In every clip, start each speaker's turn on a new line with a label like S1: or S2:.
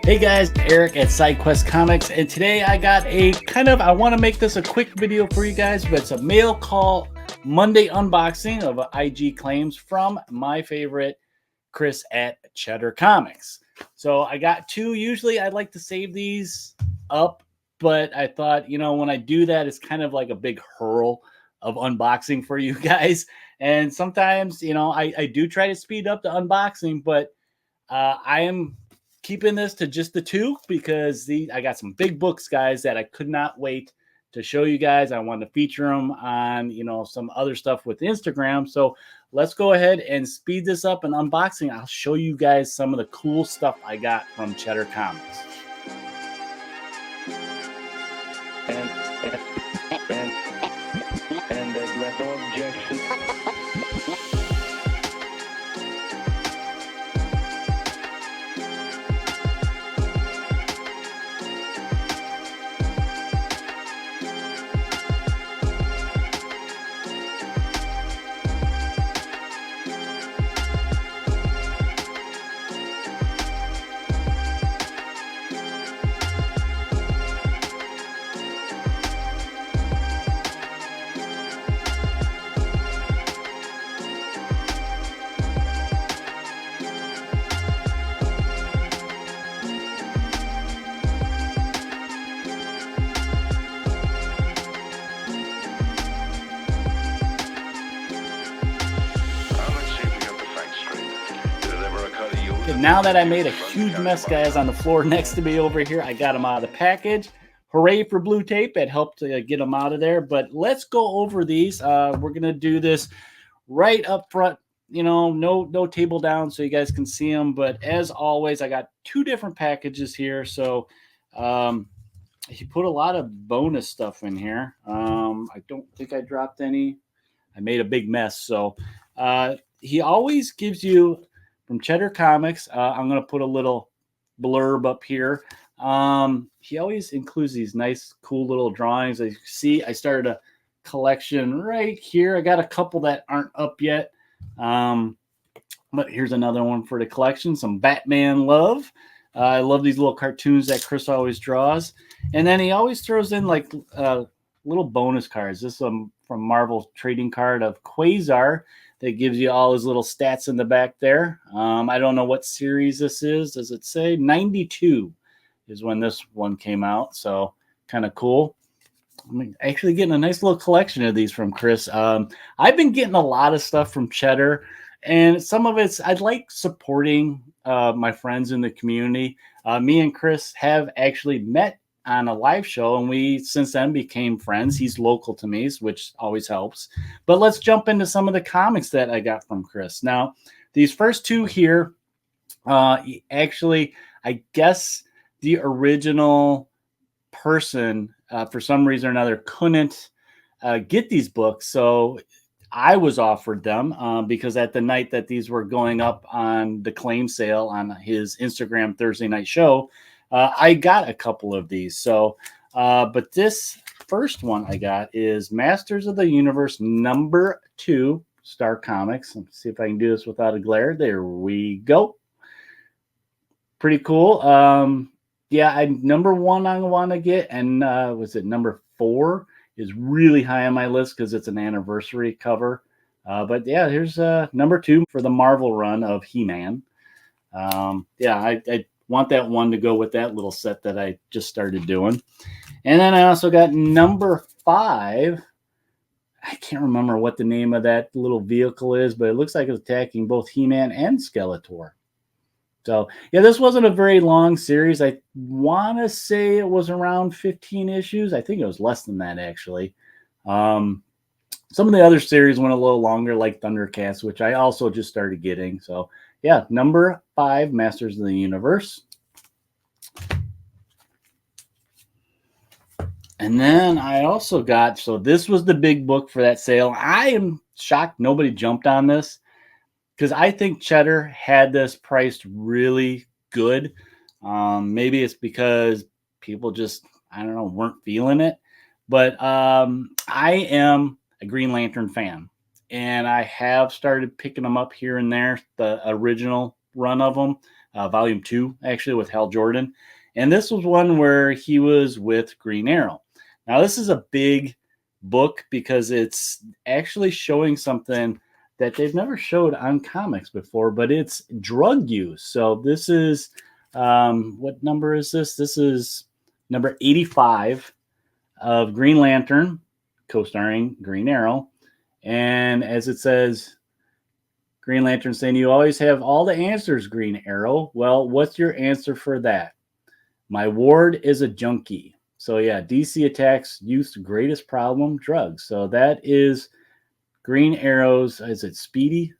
S1: Hey guys, Eric at SideQuest Comics, and today I got I want to make this a quick video for you guys, but it's a mail call Monday unboxing of IG claims from my favorite Chris at Cheddar Comics. So I got two. Usually I like to save these up, but I thought, when I do that, it's kind of like a big hurl of unboxing for you guys. And sometimes, I do try to speed up the unboxing, but I am keeping this to just the two because I got some big books, guys, that I could not wait to show you guys. I wanted to feature them on, some other stuff with Instagram. So let's go ahead and speed this up and unboxing. I'll show you guys some of the cool stuff I got from Cheddar Comics.
S2: And there's no objection.
S1: Now that I made a huge mess, guys, on the floor next to me over here, I got them out of the package. Hooray for blue tape. It helped to get them out of there. But let's go over these. We're going to do this right up front, no table down so you guys can see them. But as always, I got two different packages here. So he put a lot of bonus stuff in here. I don't think I dropped any. I made a big mess. So he always gives you, from Cheddar Comics, I'm going to put a little blurb up here. He always includes these nice, cool little drawings. As you see, I started a collection right here. I got a couple that aren't up yet. But here's another one for the collection, some Batman love. I love these little cartoons that Chris always draws. And then he always throws in like little bonus cards. This is from Marvel trading card of Quasar that gives you all his little stats in the back there. I don't know what series this is. Does it say? 92 is when this one came out. So kind of cool. I'm actually getting a nice little collection of these from Chris. I've been getting a lot of stuff from Cheddar, and some of it's, I'd like supporting my friends in the community. Me and Chris have actually met on a live show, and we since then became friends. He's local to me, which always helps. But let's jump into some of the comics that I got from Chris. Now, these first two here, actually, I guess the original person, for some reason or another, couldn't get these books. So I was offered them because at the night that these were going up on the claim sale on his Instagram Thursday night show, I got a couple of these. So, but this first one I got is Masters of the Universe #2, Star Comics. Let's see if I can do this without a glare. There we go. Pretty cool. Yeah, #1 I want to get, and was it #4 is really high on my list because it's an anniversary cover. But yeah, here's #2 for the Marvel run of He-Man. Yeah, I want that one to go with that little set that I just started doing. And then I also got #5. I can't remember what the name of that little vehicle is, but it looks like it's attacking both He-Man and Skeletor. So, yeah, this wasn't a very long series. I want to say it was around 15 issues. I think it was less than that, actually. Some of the other series went a little longer, like Thundercats, which I also just started getting. So, yeah, #5, Masters of the Universe. And then I also got, so this was the big book for that sale. I am shocked nobody jumped on this because I think Cheddar had this priced really good. Maybe it's because people just, I don't know, weren't feeling it. But I am a Green Lantern fan, and I have started picking them up here and there, the original run of them. volume 2, actually, with Hal Jordan. And this was one where he was with Green Arrow. Now, this is a big book because it's actually showing something that they've never showed on comics before, but it's drug use. So this is, what number is this? This is number 85 of Green Lantern, co-starring Green Arrow. And as it says, Green Lantern saying, "You always have all the answers, Green Arrow. Well, what's your answer for that? My ward is a junkie." So yeah, DC attacks youth's greatest problem, drugs. So that is Green Arrow's, is it Speedy?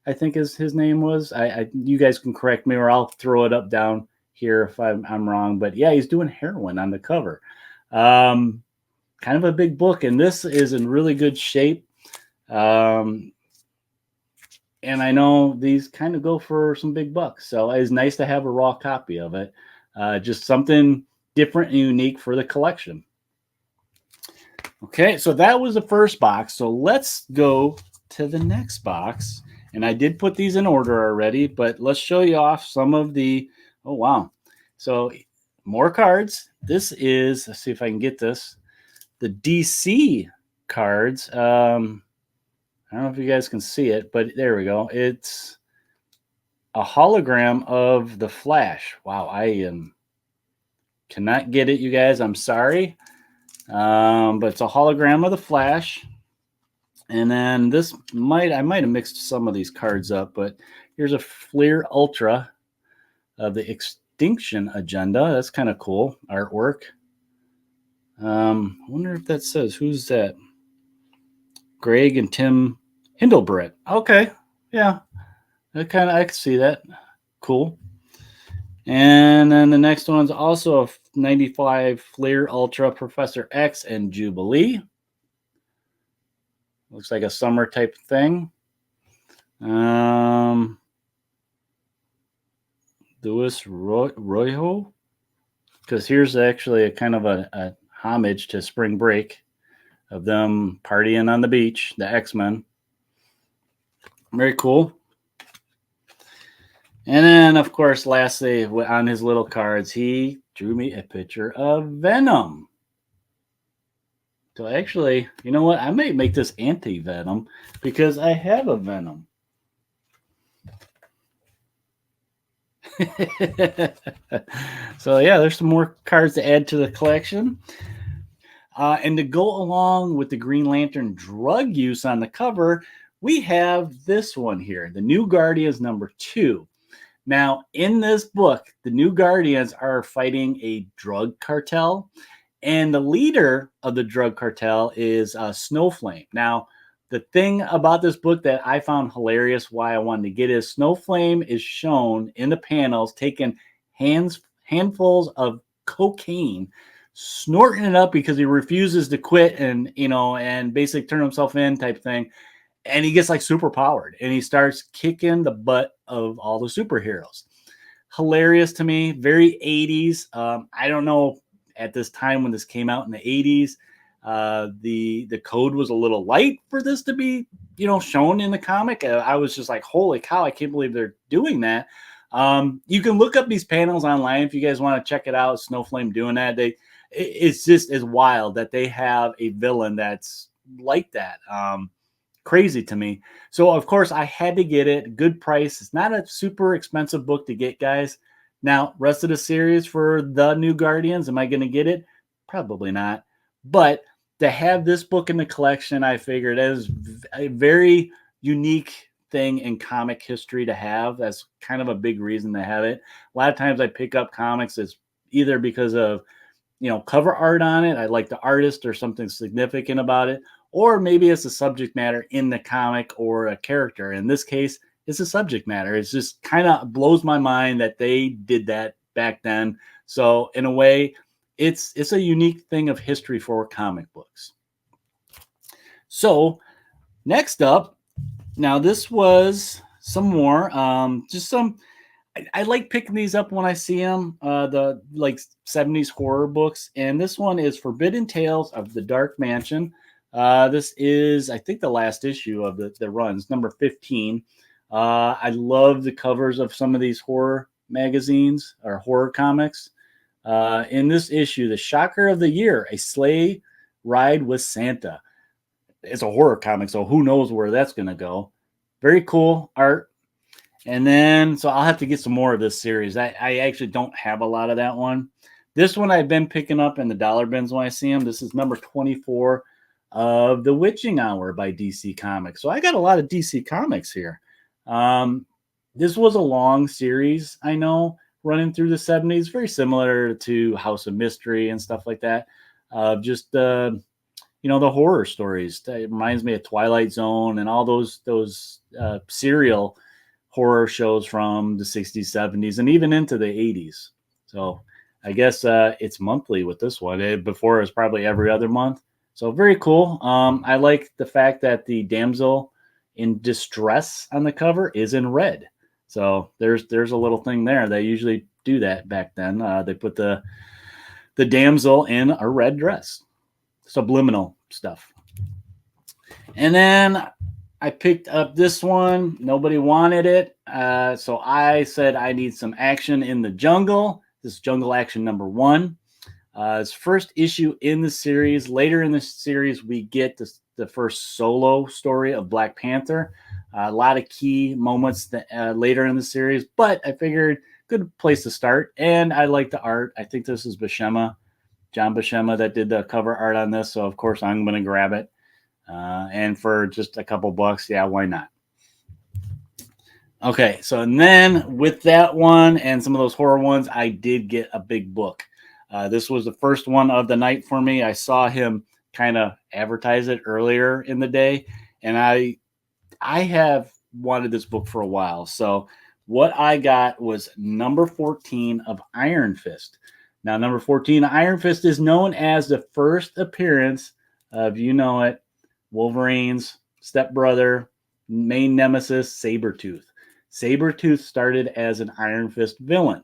S1: I think is his name was. You guys can correct me, or I'll throw it up down here if I'm wrong. But yeah, he's doing heroin on the cover. Kind of a big book, and this is in really good shape. And I know these kind of go for some big bucks, so it's nice to have a raw copy of it. Just something different and unique for the collection. Okay, so that was the first box. So let's go to the next box. And I did put these in order already, but let's show you off some of the, oh, wow. So more cards. This is, let's see if I can get this, the DC cards. I don't know if you guys can see it, but there we go. It's a hologram of the Flash. Wow, I cannot get it, you guys. I'm sorry. But it's a hologram of the Flash. And then this I might have mixed some of these cards up, but here's a Fleer Ultra of the Extinction Agenda. That's kind of cool artwork. I wonder if that says, who's that? Greg and Tim Hindlebrett. Okay, yeah, I can see that. Cool. And then the next one's also a 95 Fleer Ultra Professor X and Jubilee. Looks like a summer type thing. Louis Royo, because here's actually a kind of a homage to Spring Break of them partying on the beach, the X-Men. Very cool. And then, of course, lastly, on his little cards, he drew me a picture of Venom. So actually, you know what? I might make this anti-Venom because I have a Venom. So yeah, there's some more cards to add to the collection. And to go along with the Green Lantern drug use on the cover, we have this one here, the New Guardians #2. Now, in this book, the New Guardians are fighting a drug cartel, and the leader of the drug cartel is Snowflame. Now, the thing about this book that I found hilarious, why I wanted to get is Snowflame is shown in the panels taking handfuls of cocaine, snorting it up because he refuses to quit and basically turn himself in type thing. And he gets like super powered and he starts kicking the butt of all the superheroes. Hilarious to me, very 80s. I don't know at this time when this came out in the 80s, the code was a little light for this to be, shown in the comic. I was just like, holy cow, I can't believe they're doing that. You can look up these panels online if you guys want to check it out. Snowflame doing that. It's just as wild that they have a villain that's like that. Crazy to me. So of course I had to get it. Good price. It's not a super expensive book to get, guys. Now, rest of the series for the New Guardians, am I going to get it? Probably not. But to have this book in the collection, I figured is a very unique thing in comic history to have. That's kind of a big reason to have it. A lot of times I pick up comics as either because of cover art on it, I like the artist or something significant about it, or maybe it's a subject matter in the comic or a character. In this case, it's a subject matter. It's just kind of blows my mind that they did that back then. So in a way, it's a unique thing of history for comic books. So next up, now this was some more, just some. I like picking these up when I see them, the 70s horror books. And this one is Forbidden Tales of the Dark Mansion. This is, I think, the last issue of the runs, number 15. I love the covers of some of these horror magazines or horror comics. In this issue, the shocker of the year, a sleigh ride with Santa. It's a horror comic, so who knows where that's going to go. Very cool art. And then, so I'll have to get some more of this series. I actually don't have a lot of that one. This one I've been picking up in the dollar bins when I see them. This is number 24 of The Witching Hour by DC Comics. So I got a lot of DC Comics here. This was a long series, I know, running through the 70s, very similar to House of Mystery and stuff like that. Just the horror stories. It reminds me of Twilight Zone and all those serial horror shows from the 60s, 70s, and even into the 80s. So I guess it's monthly with this one. Before it was probably every other month. So very cool. I like the fact that the damsel in distress on the cover is in red. So there's a little thing there. They usually do that back then. They put the damsel in a red dress. Subliminal stuff. And then I picked up this one. Nobody wanted it. So I said I need some action in the jungle. This is Jungle Action number 1. It's first issue in the series. Later in the series, we get the first solo story of Black Panther. A lot of key moments later in the series, but I figured good place to start. And I like the art. I think this is John Buscema that did the cover art on this. So of course I'm going to grab it. And for just a couple bucks, yeah, why not? Okay, so and then with that one and some of those horror ones, I did get a big book. This was the first one of the night for me. I saw him kind of advertise it earlier in the day, and I have wanted this book for a while. So what I got was number 14 of Iron Fist. Now, number 14, Iron Fist is known as the first appearance of, Wolverine's stepbrother, main nemesis, Sabretooth. Sabretooth started as an Iron Fist villain.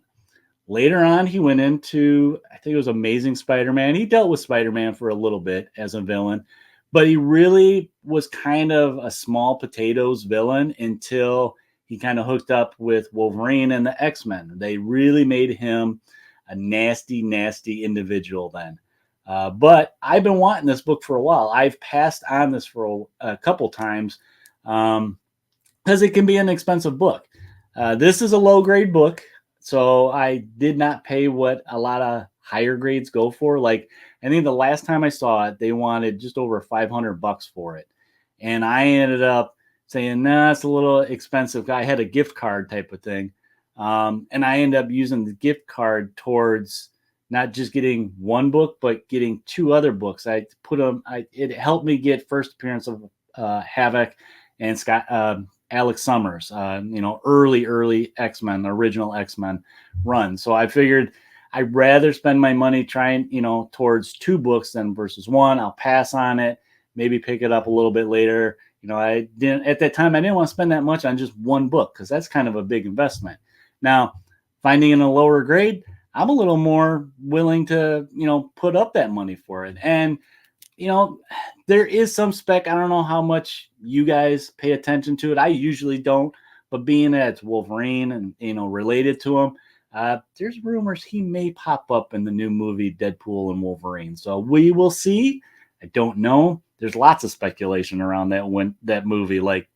S1: Later on, he went into, I think it was Amazing Spider-Man. He dealt with Spider-Man for a little bit as a villain, but he really was kind of a small potatoes villain until he kind of hooked up with Wolverine and the X-Men. They really made him a nasty, nasty individual then. But I've been wanting this book for a while. I've passed on this for a couple times because it can be an expensive book. This is a low-grade book. So I did not pay what a lot of higher grades go for. Like, I think the last time I saw it, they wanted just over $500 for it. And I ended up saying, nah, it's a little expensive. I had a gift card type of thing. And I ended up using the gift card towards not just getting one book, but getting 2 other books. I put them, it helped me get first appearance of Havoc and Alex Summers, early X-Men, original X-Men run. So I figured I'd rather spend my money trying, towards 2 books than versus 1. I'll pass on it, maybe pick it up a little bit later. I didn't, at that time, I didn't want to spend that much on just one book because that's kind of a big investment. Now, finding in a lower grade, I'm a little more willing to, put up that money for it. And, there is some spec. I don't know how much you guys pay attention to it. I usually don't, but being that it's Wolverine and, related to him, there's rumors he may pop up in the new movie Deadpool and Wolverine. So we will see. I don't know. There's lots of speculation around that movie, like,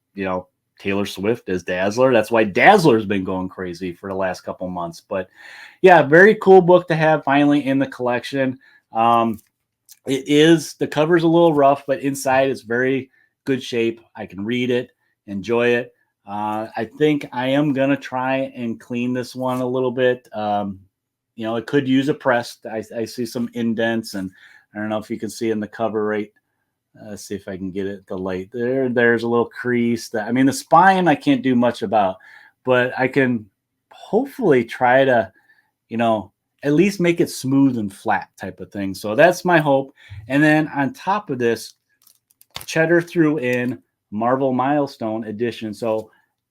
S1: Taylor Swift as Dazzler. That's why Dazzler's been going crazy for the last couple months. But yeah, very cool book to have finally in the collection. The cover's a little rough, but inside it's very good shape. I can read it, enjoy it. I think I am going to try and clean this one a little bit. It could use a press. I see some indents, and I don't know if you can see in the cover right. Let's see if I can get it the light there. There's a little crease. The spine I can't do much about, but I can hopefully try to, at least make it smooth and flat type of thing. So that's my hope. And then on top of this, Cheddar threw in Marvel Milestone Edition. So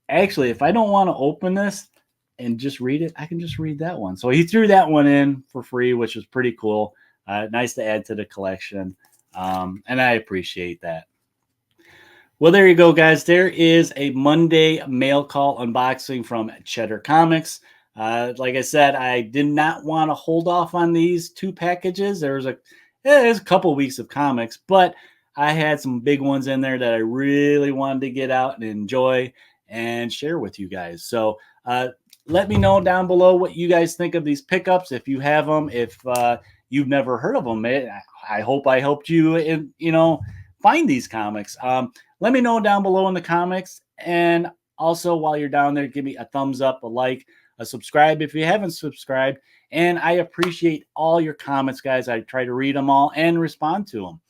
S1: actually, if I don't want to open this and just read it, I can just read that one. So he threw that one in for free, which was pretty cool. Nice to add to the collection. And I appreciate that. Well, there you go, guys. There is a Monday mail call unboxing from Cheddar Comics. Like I said, I did not want to hold off on these 2 packages. There's a couple weeks of comics, but I had some big ones in there that I really wanted to get out and enjoy and share with you guys. So let me know down below what you guys think of these pickups. If you have them, if you've never heard of them, I hope I helped you find these comics. Let me know down below in the comments. And also, while you're down there, give me a thumbs up, a like, a subscribe if you haven't subscribed. And I appreciate all your comments, guys. I try to read them all and respond to them.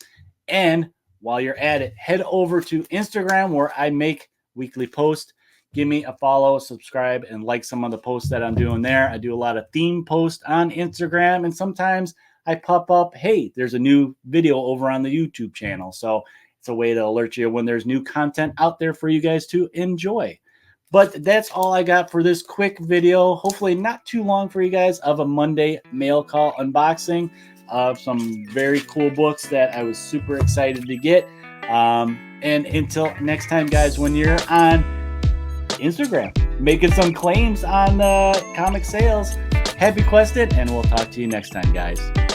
S1: And while you're at it, head over to Instagram where I make weekly posts. Give me a follow, subscribe, and like some of the posts that I'm doing there. I do a lot of theme posts on Instagram, and sometimes I pop up, hey, there's a new video over on the YouTube channel. So it's a way to alert you when there's new content out there for you guys to enjoy. But that's all I got for this quick video. Hopefully not too long for you guys, of a Monday mail call unboxing of some very cool books that I was super excited to get. And until next time, guys, when you're on Instagram making some claims on comic sales, happy questing, and we'll talk to you next time, guys.